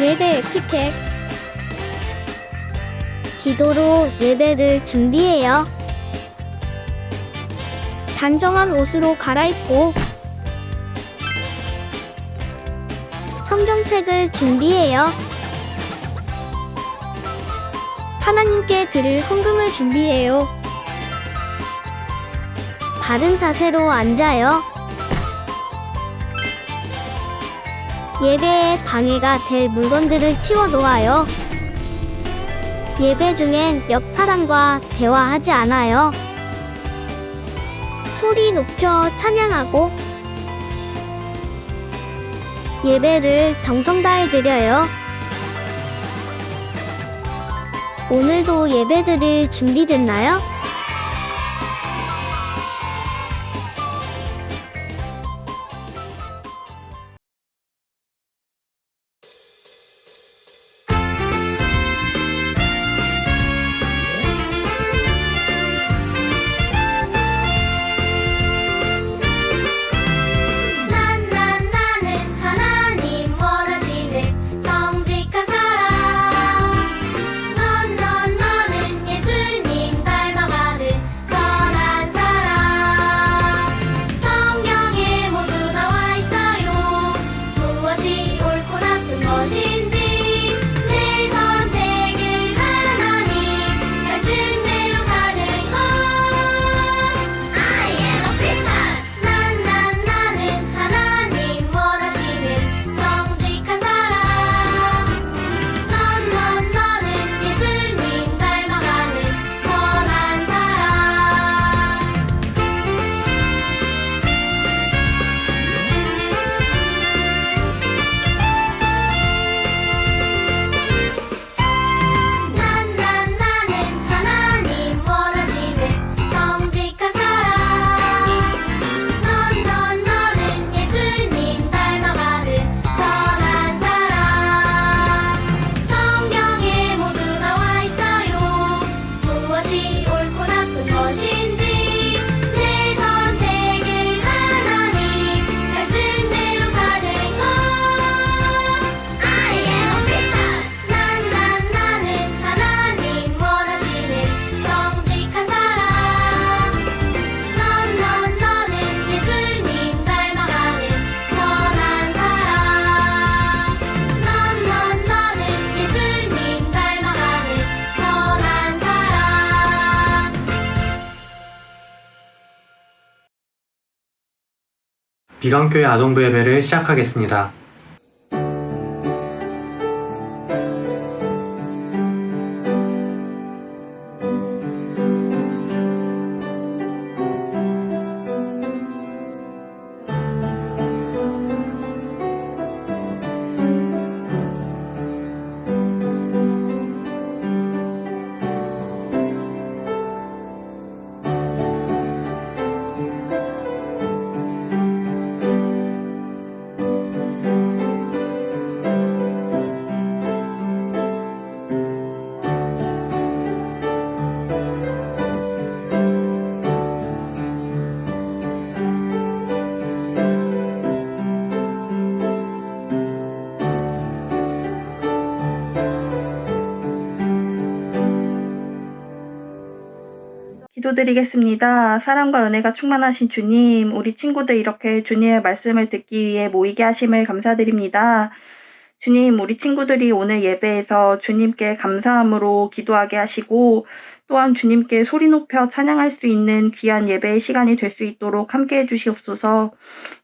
예배 에티켓. 기도로 예배를 준비해요. 단정한 옷으로 갈아입고 성경책을 준비해요. 하나님께 드릴 헌금을 준비해요. 바른 자세로 앉아요. 예배에 방해가 될 물건들을 치워 놓아요. 예배 중엔 옆 사람과 대화하지 않아요. 소리 높여 찬양하고 예배를 정성 다해 드려요. 오늘도 예배드릴 준비됐나요? 나는 하나님 원하시는 정직한 사람. 너는 예수님 닮아가는 선한 사람. 성경에 모두 나와 있어요. 무엇이 옳고 나쁜 것인지 내 선택은 하나님 말씀대로 사는 것. I am a Christian. 나는 하나님 원하시는 정직한 사람. 너는 예수님 닮아가는 선한 사람. 나는 하나님 원하시는 정직한 사람. 너는 예수님 닮아가는 선한 사람. 성경에 모두 나와 있어요. 무엇이 옳고 나쁜 것인지 내 선택은 하나님 말씀대로 사는 것. I am a Christian. 나는 하나님 원하시는 정직한 사람. 너는 예수님 닮아가는 선한 사람. 너는 예수님 닮아가는 선한 사람. 비강교회 아동부 예배를 시작하겠습니다. 기도드리겠습니다. 사랑과 은혜가 충만하신 주님, 우리 친구들 이렇게 주님의 말씀을 듣기 위해 모이게 하심을 감사드립니다. 주님, 우리 친구들이 오늘 예배에서 주님께 감사함으로 기도하게 하시고 또한 주님께 소리 높여 찬양할 수 있는 귀한 예배의 시간이 될 수 있도록 함께해 주시옵소서.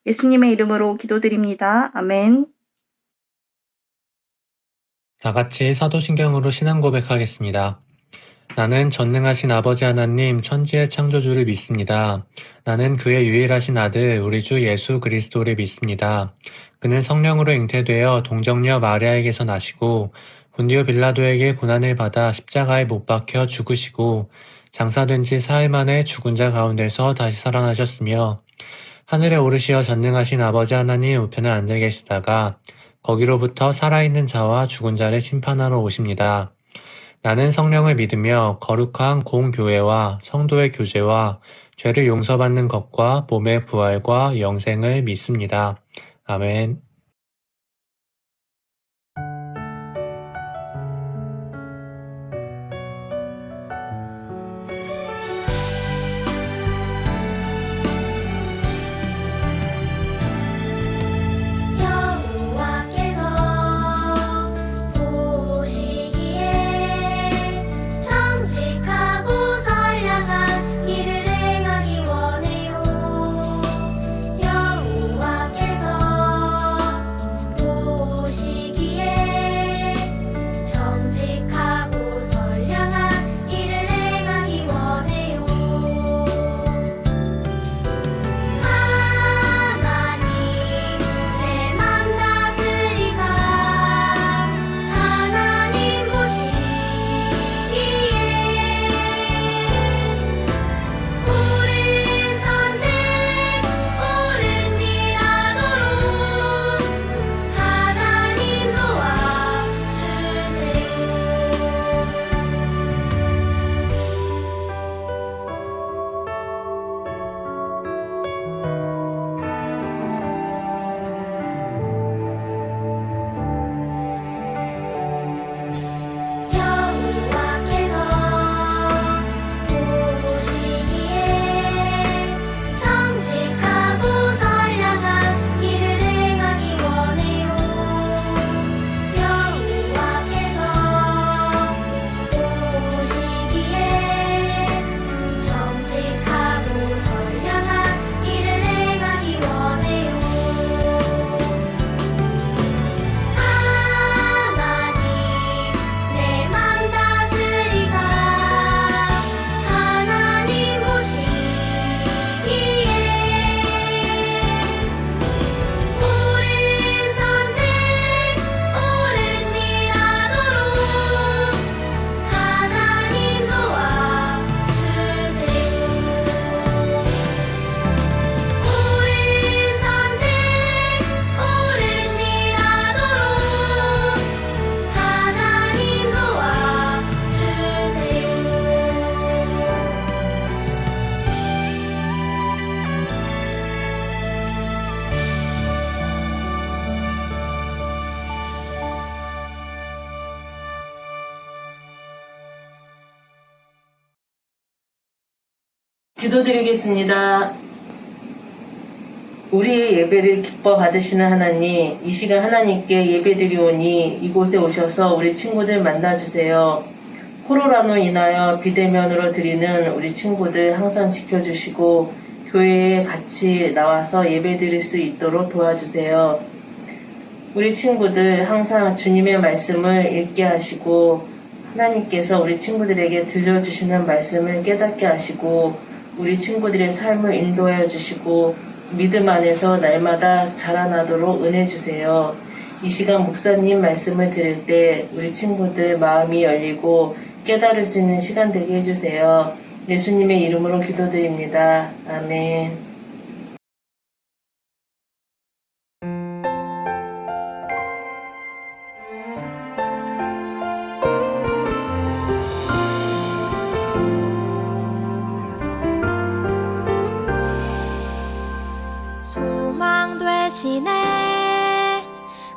예수님의 이름으로 기도드립니다. 아멘. 다 같이 사도신경으로 신앙 고백하겠습니다. 나는 전능하신 아버지 하나님 천지의 창조주를 믿습니다. 나는 그의 유일하신 아들 우리 주 예수 그리스도를 믿습니다. 그는 성령으로 잉태되어 동정녀 마리아에게서 나시고 본디오 빌라도에게 고난을 받아 십자가에 못 박혀 죽으시고 장사된 지 사흘 만에 죽은 자 가운데서 다시 살아나셨으며 하늘에 오르시어 전능하신 아버지 하나님 우편에 앉아 계시다가 거기로부터 살아있는 자와 죽은 자를 심판하러 오십니다. 나는 성령을 믿으며 거룩한 공교회와 성도의 교제와 죄를 용서받는 것과 몸의 부활과 영생을 믿습니다. 아멘. 기도드리겠습니다. 우리의 예배를 기뻐 받으시는 하나님, 이 시간 하나님께 예배드리오니 이곳에 오셔서 우리 친구들 만나주세요. 코로나로 인하여 비대면으로 드리는 우리 친구들 항상 지켜주시고 교회에 같이 나와서 예배드릴 수 있도록 도와주세요. 우리 친구들 항상 주님의 말씀을 읽게 하시고 하나님께서 우리 친구들에게 들려주시는 말씀을 깨닫게 하시고 우리 친구들의 삶을 인도하여 주시고 믿음 안에서 날마다 자라나도록 은혜 주세요. 이 시간 목사님 말씀을 들을 때 우리 친구들 마음이 열리고 깨달을 수 있는 시간 되게 해주세요. 예수님의 이름으로 기도드립니다. 아멘. 소망 되시네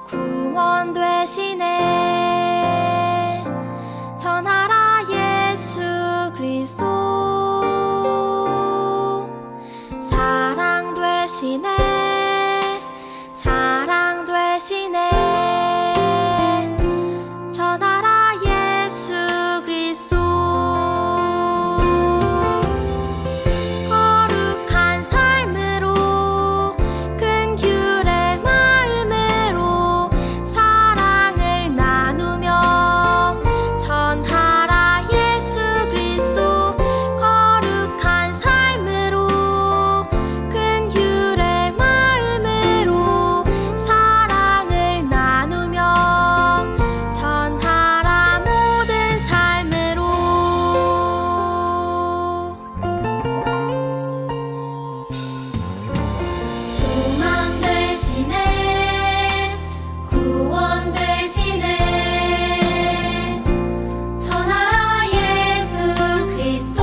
구원 되시네 전하라 예수 그리스도 사랑 되시네 자랑 되시네 전하라 예수 그리스도 거룩한 삶으로 큰 규례 마음으로 사랑을 나누며 전하라 예수 그리스도 거룩한 삶으로 큰 규례 마음으로 사랑을 나누며 전하라 모든 삶으로 소망 되시네 구원 되시네 전하라 예수 그리스도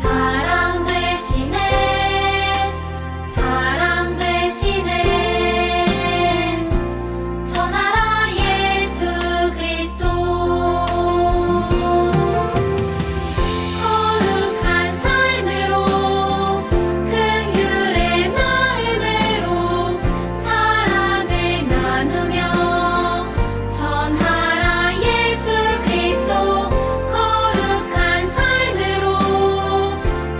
사랑 되시네 자랑 되시네 전하라 예수 그리스도 거룩한 삶으로 큰 규례 마음으로 사랑을 나누며 전하라 예수 그리스도 거룩한 삶으로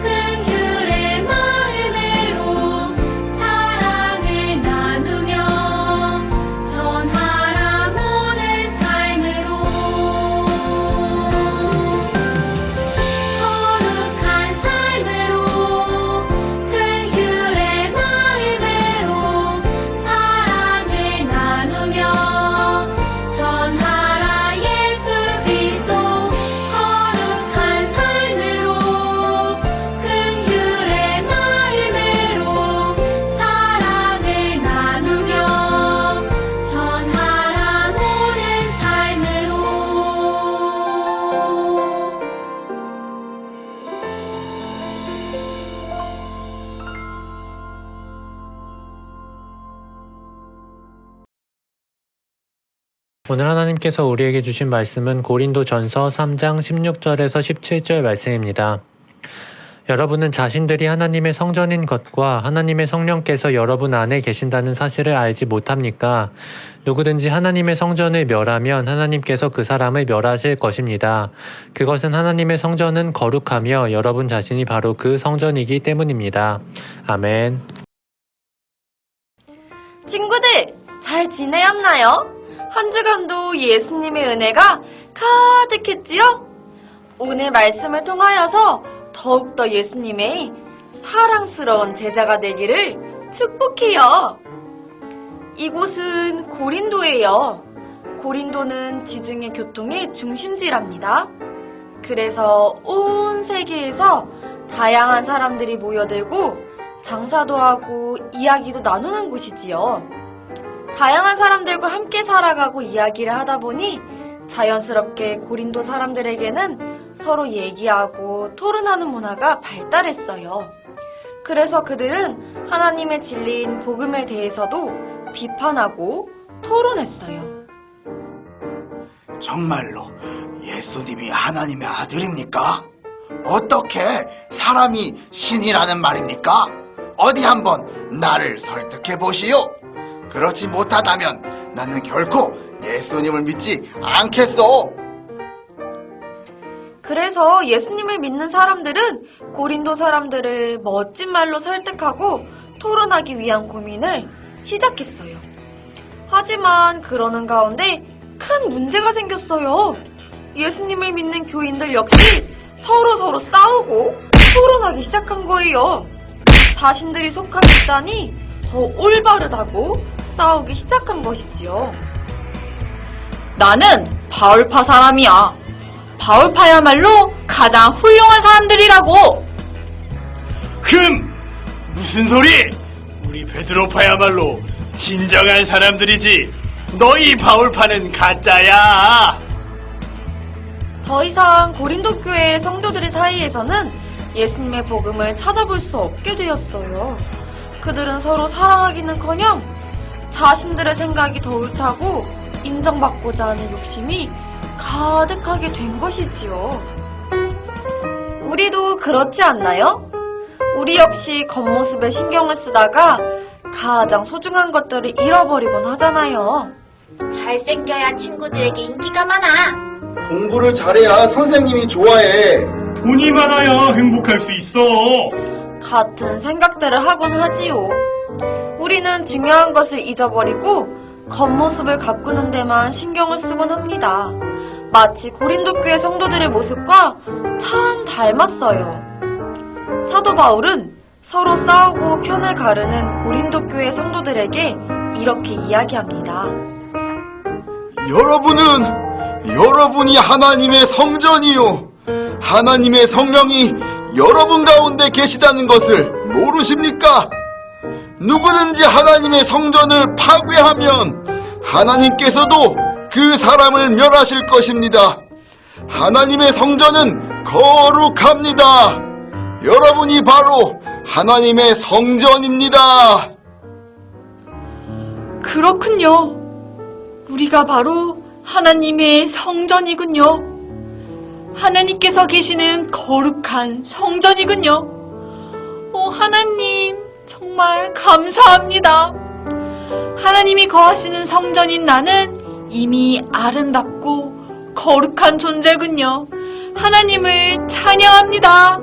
큰 규례 마음으로 사랑을 나누며 전하라 모든 삶으로 거룩한 삶으로 큰 규례 마음으로 사랑을 나누며 전하라 예수 그리스도 거룩한 삶으로 큰 규례 마음으로 사랑을 나누며 전하라 모든 삶으로 오늘 하나님께서 우리에게 주신 말씀은 고린도전서 3장 16절에서 17절 말씀입니다. 여러분은 자신들이 하나님의 성전인 것과 하나님의 성령께서 여러분 안에 계신다는 사실을 알지 못합니까? 누구든지 하나님의 성전을 멸하면 하나님께서 그 사람을 멸하실 것입니다. 그것은 하나님의 성전은 거룩하며 여러분 자신이 바로 그 성전이기 때문입니다. 아멘. 친구들, 잘 지내셨나요? 한 주간도 예수님의 은혜가 가득했지요? 오늘 말씀을 통하여서 더욱더 예수님의 사랑스러운 제자가 되기를 축복해요. 이곳은 고린도예요. 고린도는 지중해 교통의 중심지랍니다. 그래서 온 세계에서 다양한 사람들이 모여들고 장사도 하고 이야기도 나누는 곳이지요. 다양한 사람들과 함께 살아가고 이야기를 하다 보니 자연스럽게 고린도 사람들에게는 서로 얘기하고 토론하는 문화가 발달했어요. 그래서 그들은 하나님의 진리인 복음에 대해서도 비판하고 토론했어요. 정말로 예수님이 하나님의 아들입니까? 어떻게 사람이 신이라는 말입니까? 어디 한번 나를 설득해 보시오. 그렇지 못하다면 나는 결코 예수님을 믿지 않겠소. 그래서 예수님을 믿는 사람들은 고린도 사람들을 멋진 말로 설득하고 토론하기 위한 고민을 시작했어요. 하지만 그러는 가운데 큰 문제가 생겼어요. 예수님을 믿는 교인들 역시 서로 싸우고 토론하기 시작한 거예요. 자신들이 속한 집단이 더 올바르다고 싸우기 시작한 것이지요. 나는 바울파 사람이야. 바울파야말로 가장 훌륭한 사람들이라고. 무슨 소리? 우리 베드로파야말로 진정한 사람들이지. 너희 바울파는 가짜야. 더 이상 고린도 교회의 성도들 사이에서는 예수님의 복음을 찾아볼 수 없게 되었어요. 그들은 서로 사랑하기는커녕 자신들의 생각이 더 옳다고 인정받고자 하는 욕심이 가득하게 된 것이지요. 우리도 그렇지 않나요? 우리 역시 겉모습에 신경을 쓰다가 가장 소중한 것들을 잃어버리곤 하잖아요. 잘생겨야 친구들에게 인기가 많아. 공부를 잘해야 선생님이 좋아해. 돈이 많아야 행복할 수 있어. 같은 생각들을 하곤 하지요. 우리는 중요한 것을 잊어버리고 겉모습을 가꾸는 데만 신경을 쓰곤 합니다. 마치 고린도 교회 성도들의 모습과 참 닮았어요. 사도 바울은 서로 싸우고 편을 가르는 고린도 교회 성도들에게 이렇게 이야기합니다. 여러분이 하나님의 성전이요. 하나님의 성령이 여러분 가운데 계시다는 것을 모르십니까? 누구든지 하나님의 성전을 파괴하면 하나님께서도 그 사람을 멸하실 것입니다. 하나님의 성전은 거룩합니다. 여러분이 바로 하나님의 성전입니다. 그렇군요. 우리가 바로 하나님의 성전이군요. 하나님께서 계시는 거룩한 성전이군요. 오, 하나님, 정말 감사합니다. 하나님이 거하시는 성전인 나는 이미 아름답고 거룩한 존재군요. 하나님을 찬양합니다.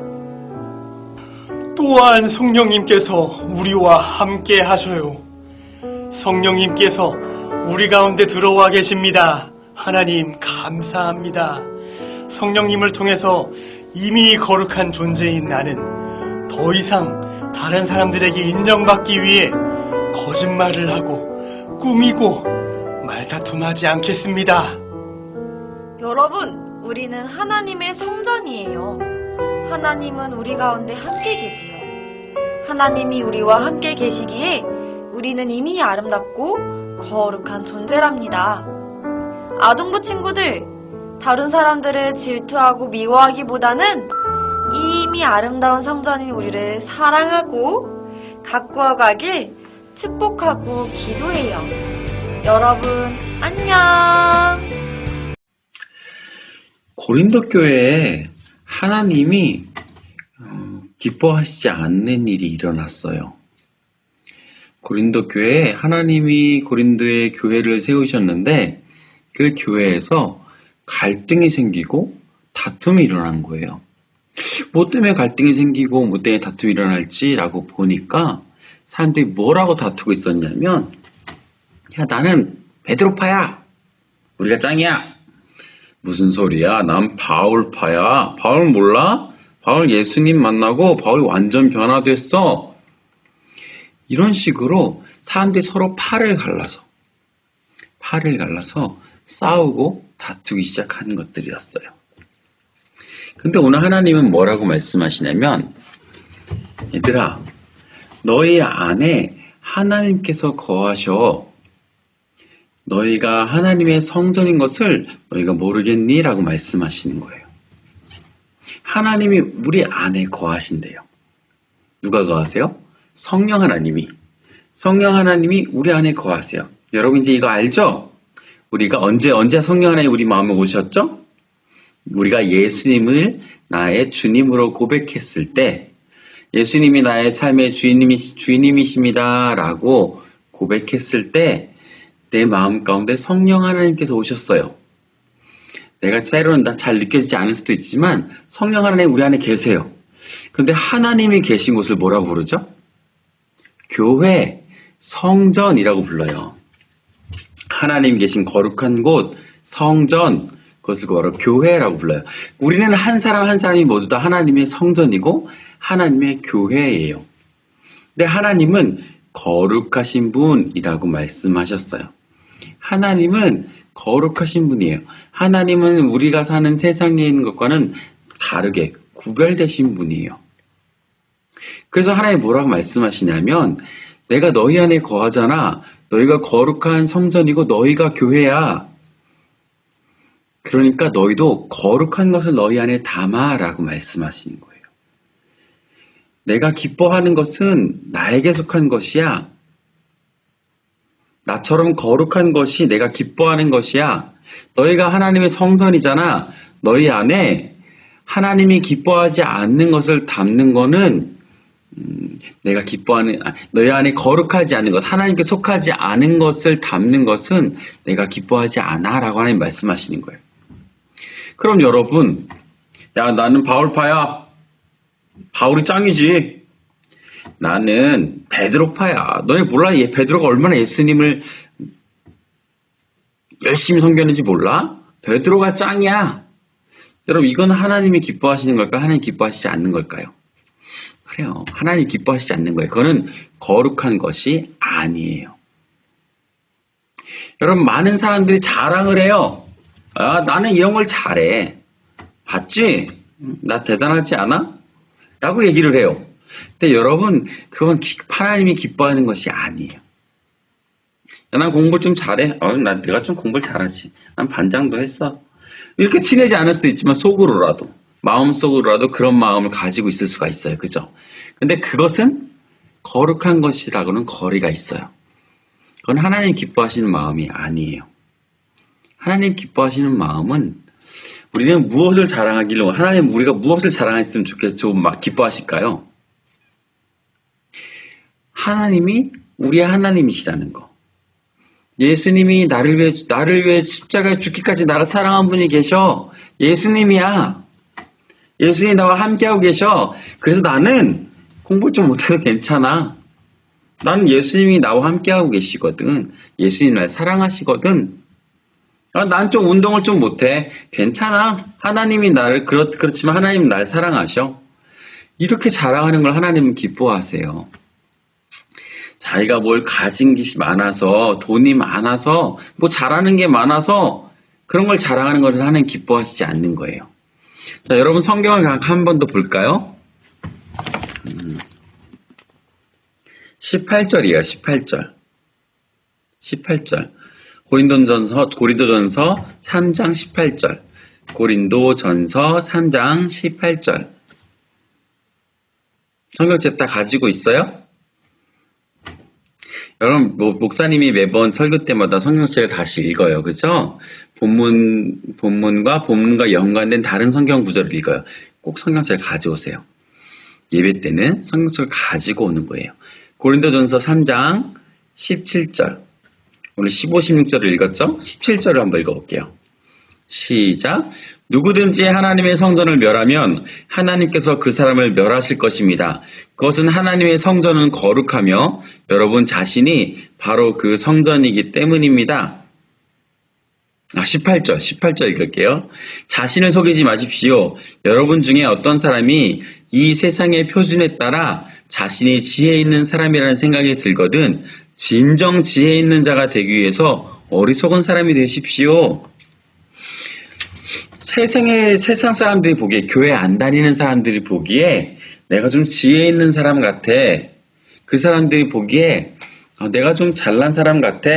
또한 성령님께서 우리와 함께 하셔요. 성령님께서 우리 가운데 들어와 계십니다. 하나님 감사합니다. 성령님을 통해서 이미 거룩한 존재인 나는 더 이상 다른 사람들에게 인정받기 위해 거짓말을 하고 꾸미고 말다툼하지 않겠습니다. 여러분, 우리는 하나님의 성전이에요. 하나님은 우리 가운데 함께 계세요. 하나님이 우리와 함께 계시기에 우리는 이미 아름답고 거룩한 존재랍니다. 아동부 친구들, 다른 사람들을 질투하고 미워하기보다는 이미 아름다운 성전인 우리를 사랑하고 가꾸어 가길 축복하고 기도해요. 여러분, 안녕! 고린도 교회에 하나님이 기뻐하시지 않는 일이 일어났어요. 고린도 교회에 하나님이 고린도의 교회를 세우셨는데 그 교회에서 갈등이 생기고 다툼이 일어난 거예요. 뭐 때문에 갈등이 생기고 뭐 때문에 다툼이 일어날지라고 보니까 사람들이 뭐라고 다투고 있었냐면, 야, 나는 베드로파야. 우리가 짱이야. 무슨 소리야? 난 바울파야. 바울 몰라? 바울 예수님 만나고 바울이 완전 변화됐어. 이런 식으로 사람들이 서로 팔을 갈라서 싸우고 다투기 시작하는 것들이었어요. 근데 오늘 하나님은 뭐라고 말씀하시냐면, 얘들아, 너희 안에 하나님께서 거하셔. 너희가 하나님의 성전인 것을 너희가 모르겠니? 라고 말씀하시는 거예요. 하나님이 우리 안에 거하신대요. 누가 거하세요? 성령 하나님이 우리 안에 거하세요. 여러분 이제 이거 알죠? 우리가 언제 성령 하나님이 우리 마음에 오셨죠? 우리가 예수님을 나의 주님으로 고백했을 때, 예수님이 나의 삶의 주인님이십니다 라고 고백했을 때 내 마음 가운데 성령 하나님께서 오셨어요. 내가 때로는 잘 느껴지지 않을 수도 있지만 성령 하나님 우리 안에 계세요. 그런데 하나님이 계신 곳을 뭐라고 부르죠? 교회, 성전이라고 불러요. 하나님 계신 거룩한 곳, 성전, 그것을 교회라고 불러요. 우리는 한 사람 한 사람이 모두 다 하나님의 성전이고 하나님의 교회예요. 근데 하나님은 거룩하신 분이라고 말씀하셨어요. 하나님은 거룩하신 분이에요. 하나님은 우리가 사는 세상에 있는 것과는 다르게 구별되신 분이에요. 그래서 하나님 뭐라고 말씀하시냐면 내가 너희 안에 거하잖아. 너희가 거룩한 성전이고 너희가 교회야. 그러니까 너희도 거룩한 것을 너희 안에 담아라고 말씀하시는 거예요. 내가 기뻐하는 것은 나에게 속한 것이야. 나처럼 거룩한 것이 내가 기뻐하는 것이야. 너희가 하나님의 성전이잖아. 너희 안에 하나님이 기뻐하지 않는 것을 담는 거는 내가 기뻐하는, 너희 안에 거룩하지 않은 것, 하나님께 속하지 않은 것을 담는 것은 내가 기뻐하지 않아 라고 하나님 말씀하시는 거예요. 그럼 여러분, 야, 나는 바울파야. 바울이 짱이지. 나는 베드로파야. 너네 몰라? 베드로가 얼마나 예수님을 열심히 섬겼는지 몰라? 베드로가 짱이야. 여러분, 이건 하나님이 기뻐하시는 걸까요? 하나님 기뻐하시지 않는 걸까요? 그래요. 하나님 기뻐하시지 않는 거예요. 그거는 거룩한 것이 아니에요. 여러분, 많은 사람들이 자랑을 해요. 아, 나는 이런 걸 잘해. 봤지? 나 대단하지 않아? 라고 얘기를 해요. 근데 여러분, 그건 하나님이 기뻐하는 것이 아니에요. 야, 난 공부 좀 잘해. 내가 좀 공부를 잘하지. 난 반장도 했어. 이렇게 티내지 않을 수도 있지만 속으로라도, 마음속으로라도 그런 마음을 가지고 있을 수가 있어요. 그죠? 근데 그것은 거룩한 것이라고는 거리가 있어요. 그건 하나님 기뻐하시는 마음이 아니에요. 하나님 기뻐하시는 마음은 우리는 무엇을 자랑하길래 하나님 우리가 무엇을 자랑했으면 좋겠어 기뻐하실까요? 하나님이 우리의 하나님이시라는 거. 예수님이 나를 위해 십자가에 죽기까지 나를 사랑한 분이 계셔. 예수님이야. 예수님이 나와 함께하고 계셔. 그래서 나는 공부 좀 못해도 괜찮아. 나는 예수님이 나와 함께하고 계시거든. 예수님 날 사랑하시거든. 난 좀 운동을 좀 못해. 괜찮아. 하나님이 나를 그렇지만 하나님은 날 사랑하셔. 이렇게 자랑하는 걸 하나님은 기뻐하세요. 자기가 뭘 가진 것이 많아서, 돈이 많아서, 뭐 잘하는 게 많아서 그런 걸 자랑하는 것을 하나님 기뻐하시지 않는 거예요. 자, 여러분 성경을 한 번 더 볼까요? 18절이에요. 18절. 고린도전서 3장 18절. 고린도전서 3장 18절. 성경책 다 가지고 있어요? 여러분, 목사님이 매번 설교 때마다 성경책을 다시 읽어요. 그죠? 본문과 연관된 다른 성경 구절을 읽어요. 꼭 성경책을 가져오세요. 예배 때는 성경책을 가지고 오는 거예요. 고린도전서 3장 17절. 오늘 15, 16절을 읽었죠? 17절을 한번 읽어볼게요. 시작. 누구든지 하나님의 성전을 멸하면 하나님께서 그 사람을 멸하실 것입니다. 그것은 하나님의 성전은 거룩하며 여러분 자신이 바로 그 성전이기 때문입니다. 18절 읽을게요. 자신을 속이지 마십시오. 여러분 중에 어떤 사람이 이 세상의 표준에 따라 자신이 지혜 있는 사람이라는 생각이 들거든 진정 지혜 있는 자가 되기 위해서 어리석은 사람이 되십시오. 세상 사람들이 보기에, 교회 안 다니는 사람들이 보기에 내가 좀 지혜 있는 사람 같아. 그 사람들이 보기에 내가 좀 잘난 사람 같아.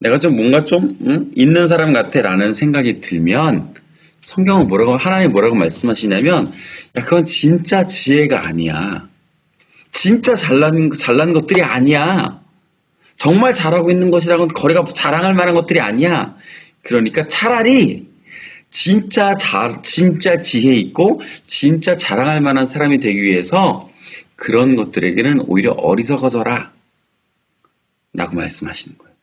내가 좀 뭔가 좀 있는 사람 같아 라는 생각이 들면 성경은 하나님 뭐라고 말씀하시냐면 야, 그건 진짜 지혜가 아니야. 진짜 잘난 것들이 아니야. 정말 잘하고 있는 것이라고는 거리가 자랑할 만한 것들이 아니야. 그러니까 차라리 진짜 지혜 있고 진짜 자랑할 만한 사람이 되기 위해서 그런 것들에게는 오히려 어리석어져라 라고 말씀하시는 거예요.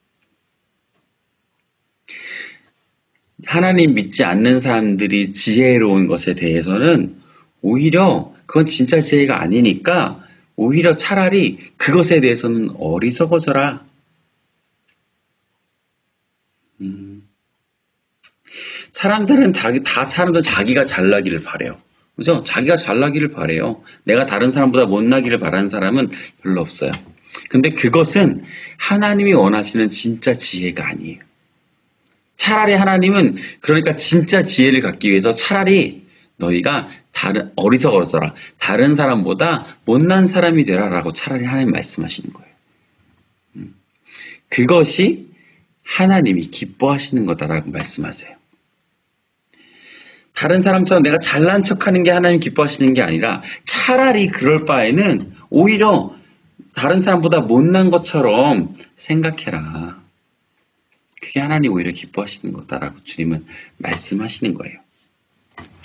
하나님 믿지 않는 사람들이 지혜로운 것에 대해서는 오히려 그건 진짜 지혜가 아니니까 오히려 차라리 그것에 대해서는 어리석어져라. 사람들은 사람들은 자기가 잘나기를 바래요. 그죠? 자기가 잘나기를 바래요. 내가 다른 사람보다 못나기를 바라는 사람은 별로 없어요. 근데 그것은 하나님이 원하시는 진짜 지혜가 아니에요. 차라리 하나님은 그러니까 진짜 지혜를 갖기 위해서 차라리 너희가 어리석어져라. 다른 사람보다 못난 사람이 되라라고 차라리 하나님 말씀하시는 거예요. 그것이 하나님이 기뻐하시는 거다라고 말씀하세요. 다른 사람처럼 내가 잘난 척하는 게 하나님 기뻐하시는 게 아니라 차라리 그럴 바에는 오히려 다른 사람보다 못난 것처럼 생각해라. 그게 하나님 오히려 기뻐하시는 거다라고 주님은 말씀하시는 거예요.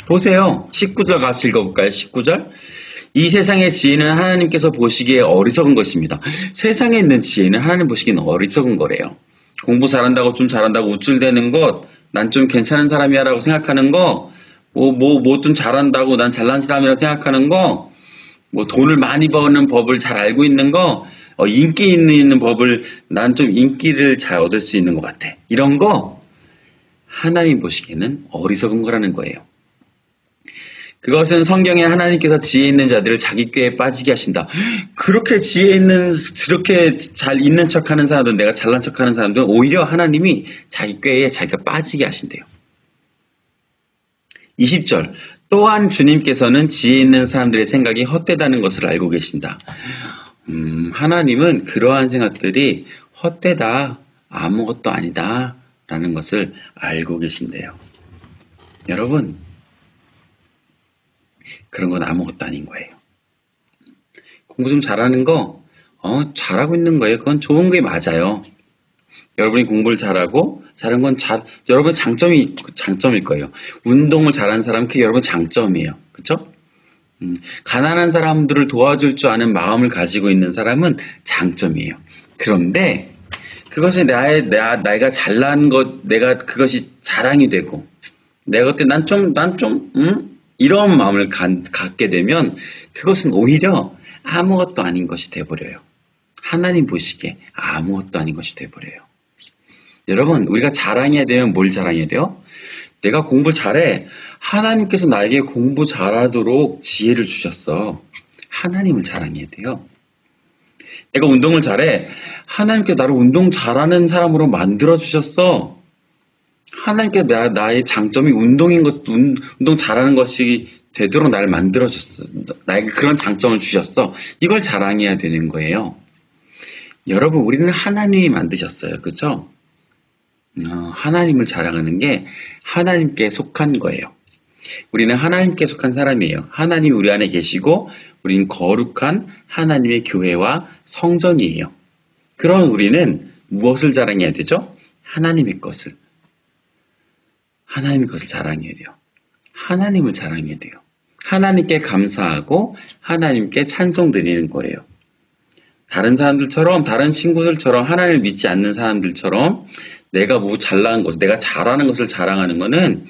보세요. 19절 같이 읽어볼까요? 19절. 이 세상의 지혜는 하나님께서 보시기에 어리석은 것입니다. 세상에 있는 지혜는 하나님 보시기에는 어리석은 거래요. 공부 잘한다고 좀 잘한다고 우쭐대는 것, 난 좀 괜찮은 사람이야 라고 생각하는 거, 뭐 좀 잘한다고 난 잘난 사람이라고 생각하는 거, 뭐 돈을 많이 버는 법을 잘 알고 있는 거, 인기 있는 법을 난 좀 인기를 잘 얻을 수 있는 것 같아. 이런 거 하나님 보시기에는 어리석은 거라는 거예요. 그것은 성경에 하나님께서 지혜 있는 자들을 자기 꾀에 빠지게 하신다. 그렇게 그렇게 잘 있는 척하는 사람들은 내가 잘난 척하는 사람들은 오히려 하나님이 자기 꾀에 자기가 빠지게 하신대요. 20절. 또한 주님께서는 지혜 있는 사람들의 생각이 헛되다는 것을 알고 계신다. 하나님은 그러한 생각들이 헛되다, 아무것도 아니다 라는 것을 알고 계신대요. 여러분, 그런 건 아무것도 아닌 거예요. 공부 좀 잘하는 거, 잘하고 있는 거예요. 그건 좋은 게 맞아요. 여러분이 공부를 잘하고, 잘한 건 여러분의 장점일 거예요. 운동을 잘하는 사람은 그게 여러분의 장점이에요. 그쵸? 가난한 사람들을 도와줄 줄 아는 마음을 가지고 있는 사람은 장점이에요. 그런데, 그것이 내가 잘난 것, 그것이 자랑이 되고, 내가 그때 이런 마음을 갖게 되면 그것은 오히려 아무것도 아닌 것이 돼버려요. 하나님 보시기에 아무것도 아닌 것이 돼버려요. 여러분, 우리가 자랑해야 되면 뭘 자랑해야 돼요? 내가 공부 잘해. 하나님께서 나에게 공부 잘하도록 지혜를 주셨어. 하나님을 자랑해야 돼요. 내가 운동을 잘해. 하나님께서 나를 운동 잘하는 사람으로 만들어주셨어. 하나님께 나의 장점이 운동 잘하는 것이 되도록 나를 만들어줬어. 나에게 그런 장점을 주셨어. 이걸 자랑해야 되는 거예요. 여러분, 우리는 하나님이 만드셨어요. 그렇죠? 하나님을 자랑하는 게 하나님께 속한 거예요. 우리는 하나님께 속한 사람이에요. 하나님이 우리 안에 계시고 우리는 거룩한 하나님의 교회와 성전이에요. 그럼 우리는 무엇을 자랑해야 되죠? 하나님의 것을 자랑해야 돼요. 하나님을 자랑해야 돼요. 하나님께 감사하고 하나님께 찬송 드리는 거예요. 다른 사람들처럼, 다른 친구들처럼, 하나님을 믿지 않는 사람들처럼 내가 잘난 것, 내가 잘하는 것을 자랑하는 것은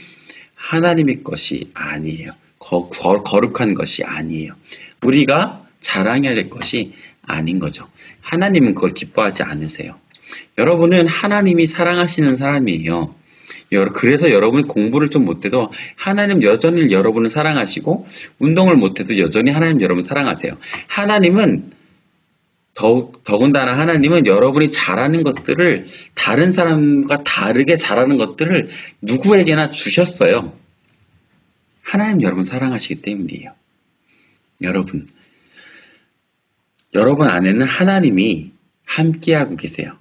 하나님의 것이 아니에요. 거룩한 것이 아니에요. 우리가 자랑해야 될 것이 아닌 거죠. 하나님은 그걸 기뻐하지 않으세요. 여러분은 하나님이 사랑하시는 사람이에요. 그래서 여러분이 공부를 좀 못해도 하나님 여전히 여러분을 사랑하시고 운동을 못해도 여전히 하나님 여러분을 사랑하세요. 하나님은 더군다나 하나님은 여러분이 잘하는 것들을 다른 사람과 다르게 잘하는 것들을 누구에게나 주셨어요. 하나님 여러분 사랑하시기 때문이에요. 여러분 안에는 하나님이 함께하고 계세요.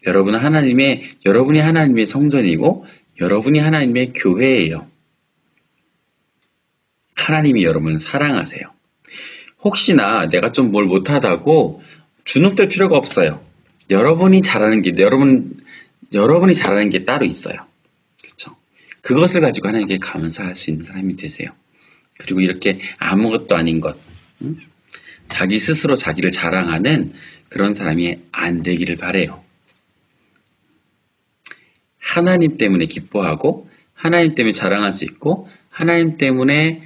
여러분이 하나님의 성전이고 여러분이 하나님의 교회예요. 하나님이 여러분을 사랑하세요. 혹시나 내가 좀 뭘 못하다고 주눅들 필요가 없어요. 여러분이 잘하는 게 따로 있어요. 그렇죠? 그것을 가지고 하나님께 감사할 수 있는 사람이 되세요. 그리고 이렇게 아무것도 아닌 것, 자기 스스로 자기를 자랑하는 그런 사람이 안 되기를 바래요. 하나님 때문에 기뻐하고 하나님 때문에 자랑할 수 있고 하나님 때문에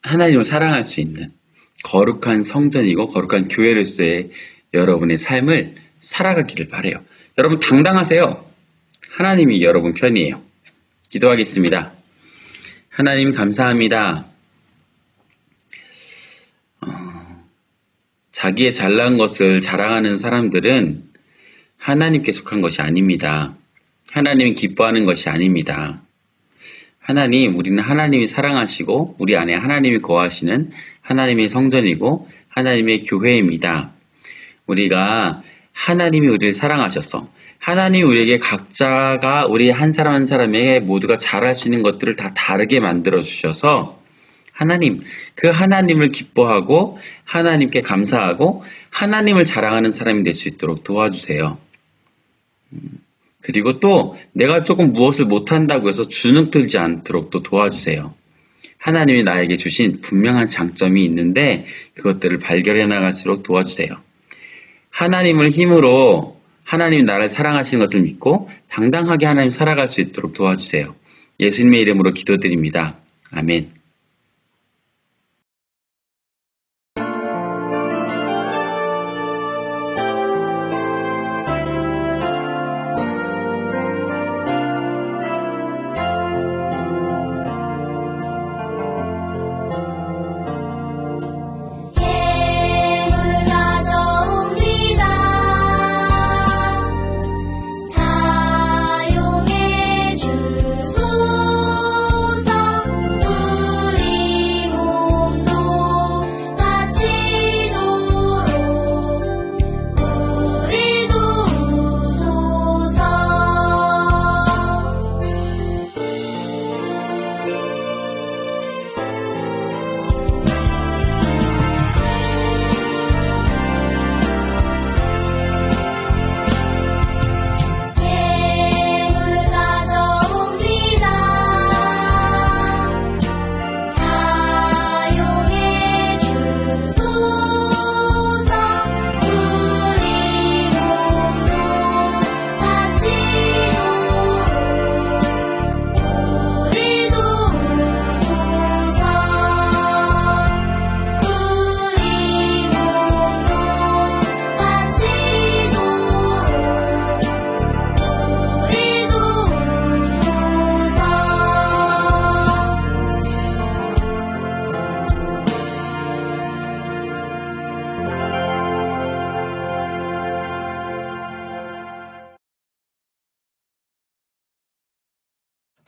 하나님을 사랑할 수 있는 거룩한 성전이고 거룩한 교회로서의 여러분의 삶을 살아가기를 바래요. 여러분 당당하세요. 하나님이 여러분 편이에요. 기도하겠습니다. 하나님 감사합니다. 자기의 잘난 것을 자랑하는 사람들은 하나님께 속한 것이 아닙니다. 하나님이 기뻐하는 것이 아닙니다. 하나님, 우리는 하나님이 사랑하시고 우리 안에 하나님이 거하시는 하나님의 성전이고 하나님의 교회입니다. 우리가 하나님이 우리를 사랑하셔서 하나님이 우리에게 각자가 우리 한 사람 한 사람에게 모두가 잘할 수 있는 것들을 다 다르게 만들어 주셔서 하나님, 그 하나님을 기뻐하고 하나님께 감사하고 하나님을 자랑하는 사람이 될 수 있도록 도와주세요. 그리고 또 내가 조금 무엇을 못한다고 해서 주눅 들지 않도록 또 도와주세요. 하나님이 나에게 주신 분명한 장점이 있는데 그것들을 발견해 나갈수록 도와주세요. 하나님을 힘으로 하나님이 나를 사랑하시는 것을 믿고 당당하게 하나님 살아갈 수 있도록 도와주세요. 예수님의 이름으로 기도드립니다. 아멘.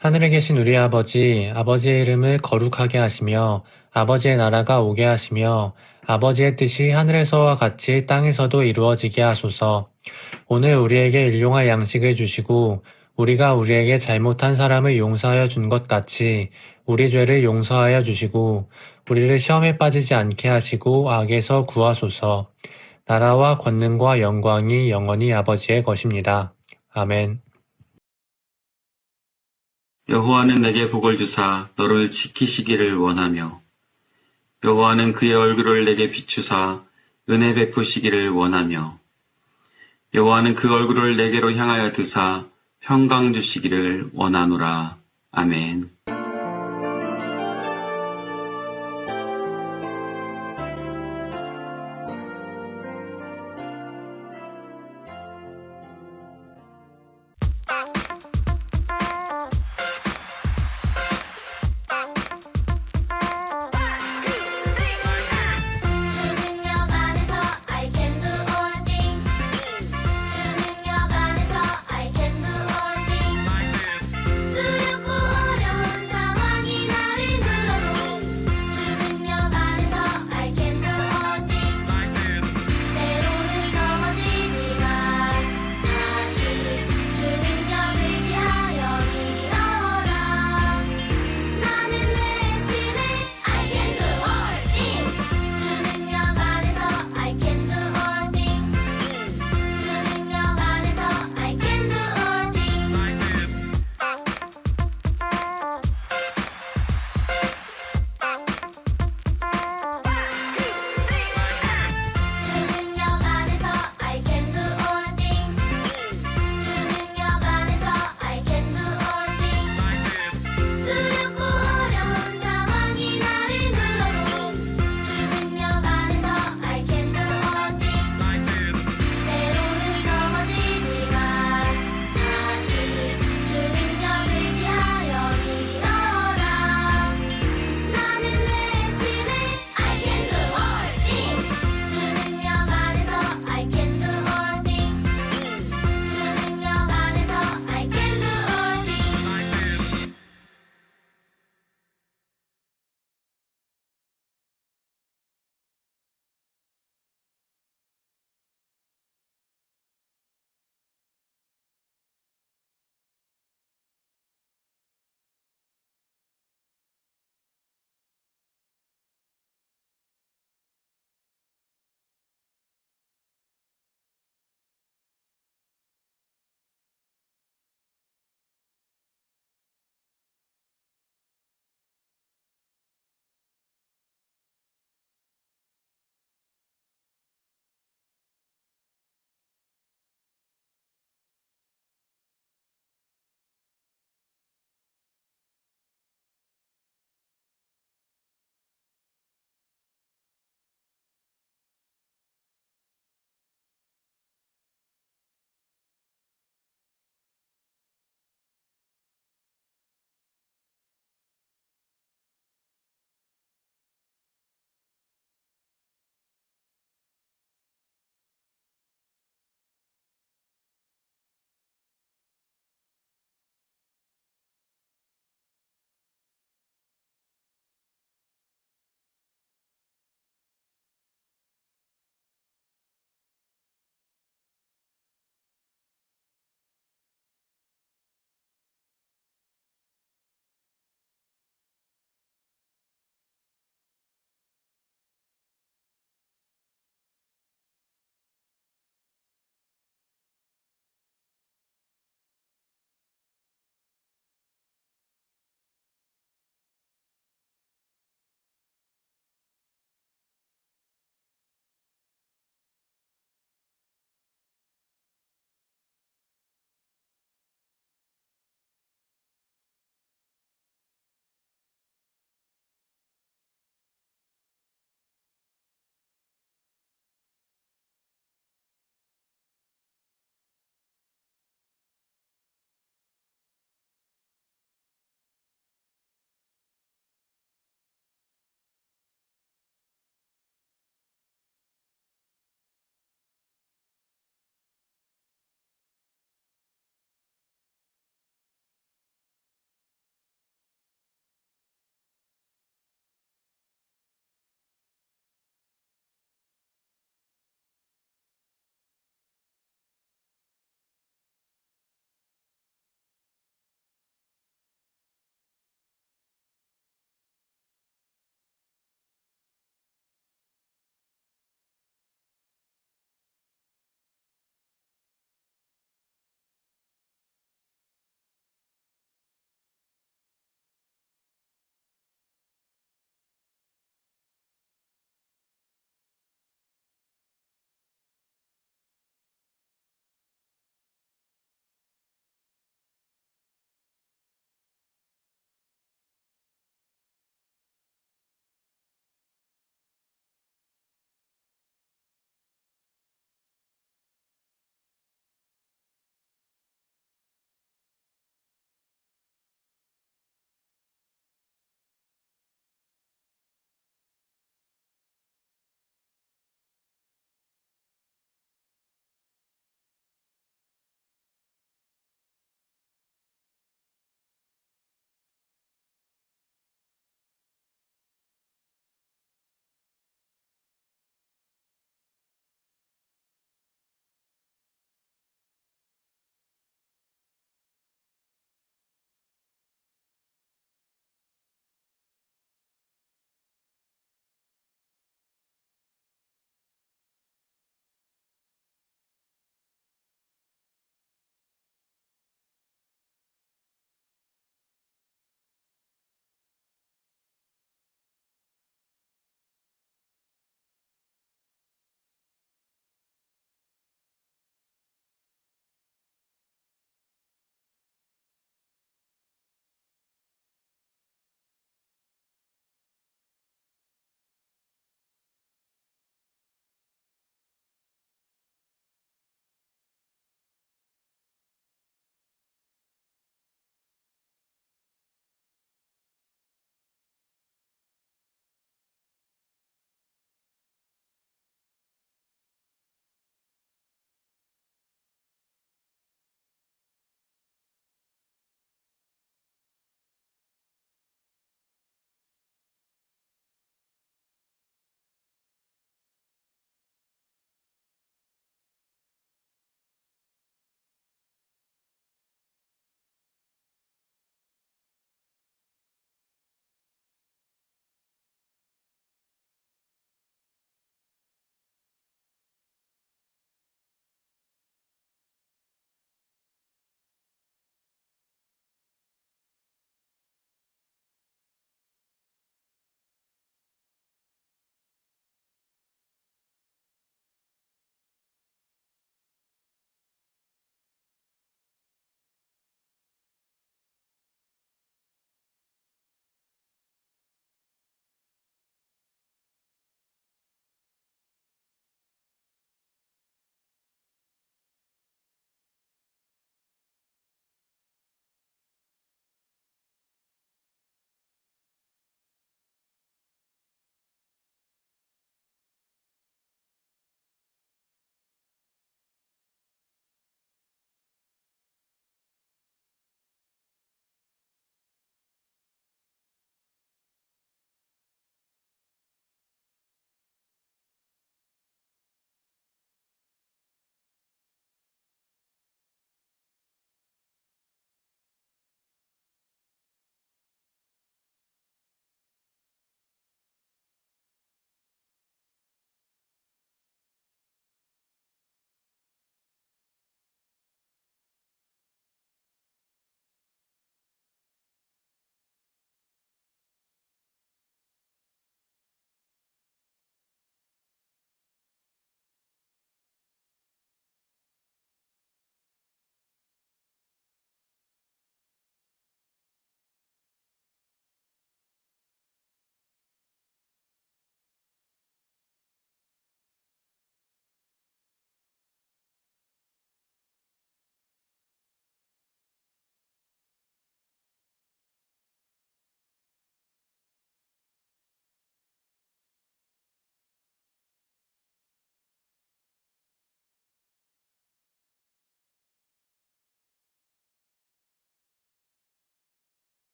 하늘에 계신 우리 아버지, 아버지의 이름을 거룩하게 하시며 아버지의 나라가 오게 하시며 아버지의 뜻이 하늘에서와 같이 땅에서도 이루어지게 하소서. 오늘 우리에게 일용할 양식을 주시고 우리가 우리에게 잘못한 사람을 용서하여 준 것 같이 우리 죄를 용서하여 주시고 우리를 시험에 빠지지 않게 하시고 악에서 구하소서. 나라와 권능과 영광이 영원히 아버지의 것입니다. 아멘. 여호와는 내게 복을 주사 너를 지키시기를 원하며 여호와는 그의 얼굴을 내게 비추사 은혜 베푸시기를 원하며 여호와는 그 얼굴을 내게로 향하여 드사 평강 주시기를 원하노라. 아멘.